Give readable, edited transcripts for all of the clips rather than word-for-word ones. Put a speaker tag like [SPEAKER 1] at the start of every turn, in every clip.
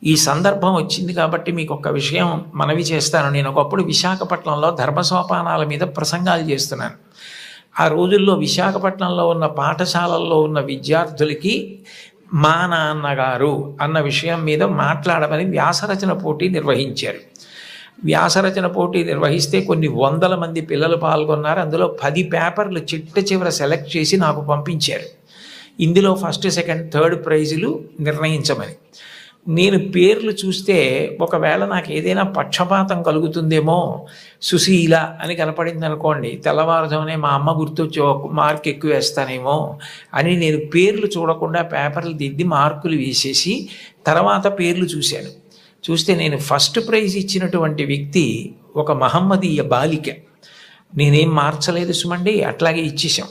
[SPEAKER 1] ఈ సందర్భం వచ్చింది కాబట్టి మీకు ఒక విషయం మనవి చేస్తాను. నేను ఒకప్పుడు విశాఖపట్నంలో ధర్మసోపానాల మీద ప్రసంగాలు చేస్తున్నాను. ఆ రోజుల్లో విశాఖపట్నంలో ఉన్న పాఠశాలల్లో ఉన్న విద్యార్థులకి మా నాన్నగారు అన్న విషయం మీద మాట్లాడమని వ్యాసరచన పోటీ నిర్వహించారు. వ్యాసరచన పోటీ నిర్వహిస్తే కొన్ని వందల మంది పిల్లలు పాల్గొన్నారు. అందులో 10 పేపర్లు చిట్ట చివర సెలెక్ట్ చేసి నాకు పంపించారు. ఇందులో ఫస్ట్, సెకండ్, థర్డ్ ప్రైజులు నిర్ణయించమని. నేను పేర్లు చూస్తే ఒకవేళ నాకు ఏదైనా పక్షపాతం కలుగుతుందేమో, సుశీల అని కనపడింది అనుకోండి, తెల్లవారుజామునే మా అమ్మ గుర్తొచ్చి ఒక మార్క్ ఎక్కువ వేస్తానేమో అని నేను పేర్లు చూడకుండా పేపర్లు దిద్ది మార్కులు వేసేసి తర్వాత పేర్లు చూశాను. చూస్తే నేను ఫస్ట్ ప్రైజ్ ఇచ్చినటువంటి వ్యక్తి ఒక మహమ్మదీయ బాలిక. నేనేం మార్చలేదు సుమండి, అట్లాగే ఇచ్చేసాం.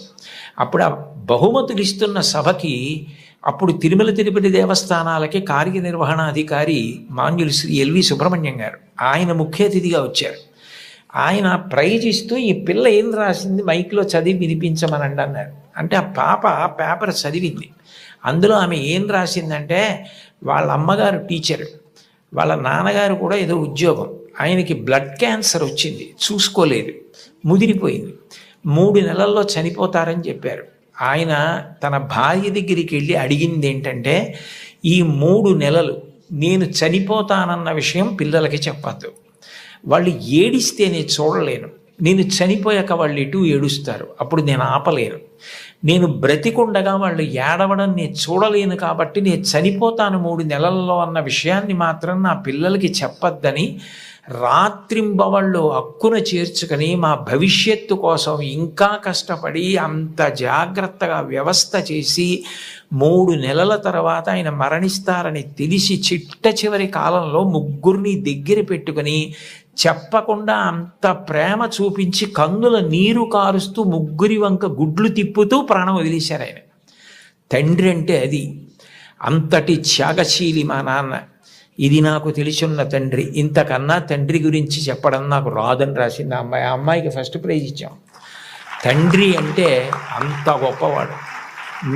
[SPEAKER 1] అప్పుడు ఆ బహుమతులు ఇస్తున్న సభకి అప్పుడు తిరుమల తిరుపతి దేవస్థానాలకి కార్యనిర్వహణాధికారి మాన్యులు శ్రీ ఎల్వి సుబ్రహ్మణ్యం గారు, ఆయన ముఖ్య అతిథిగా వచ్చారు. ఆయన ప్రైజ్ ఇస్తూ ఈ పిల్ల ఏం రాసింది మైక్లో చదివి వినిపించమనండి అన్నారు. అంటే ఆ పాప పేపర్ చదివింది. అందులో ఆమె ఏం రాసిందంటే, వాళ్ళ అమ్మగారు టీచరు, వాళ్ళ నాన్నగారు కూడా ఏదో ఉద్యోగం, ఆయనకి బ్లడ్ క్యాన్సర్ వచ్చింది, చూసుకోలేదు, ముదిరిపోయింది, 3 నెలల్లో చనిపోతారని చెప్పారు. ఆయన తన భార్య దగ్గరికి వెళ్ళి అడిగింది ఏంటంటే, ఈ 3 నెలలు నేను చనిపోతానన్న విషయం పిల్లలకి చెప్పద్దు, వాళ్ళు ఏడిస్తే నేను చూడలేను, నేను చనిపోయాక వాళ్ళు ఎటు ఏడుస్తారు, అప్పుడు నేను ఆపలేను, నేను బ్రతికుండగా వాళ్ళు ఏడవడం నేను చూడలేను, కాబట్టి నేను చనిపోతాను 3 నెలల్లో అన్న విషయాన్ని మాత్రం నా పిల్లలకి చెప్పద్దని రాత్రింబవళ్ళు హక్కున చేర్చుకొని మా భవిష్యత్తు కోసం ఇంకా కష్టపడి అంత జాగ్రత్తగా వ్యవస్థ చేసి 3 నెలల తర్వాత ఆయన మరణిస్తారని తెలిసి చిట్ట చివరి కాలంలో 3 దగ్గర పెట్టుకొని చెప్పకుండా అంత ప్రేమ చూపించి కన్నుల నీరు కారుస్తూ 3 వంక గుడ్లు తిప్పుతూ ప్రాణం వదిలేశారు ఆయన. తండ్రి అంటే అది, అంతటి త్యాగశీలి మా నాన్న. ఇది నాకు తెలిసున్న తండ్రి. ఇంతకన్నా తండ్రి గురించి చెప్పడం నాకు రాదని రాసింది ఆ అమ్మాయి. ఆ అమ్మాయికి ఫస్ట్ ప్రైజ్ ఇచ్చాం. తండ్రి అంటే అంత గొప్పవాడు.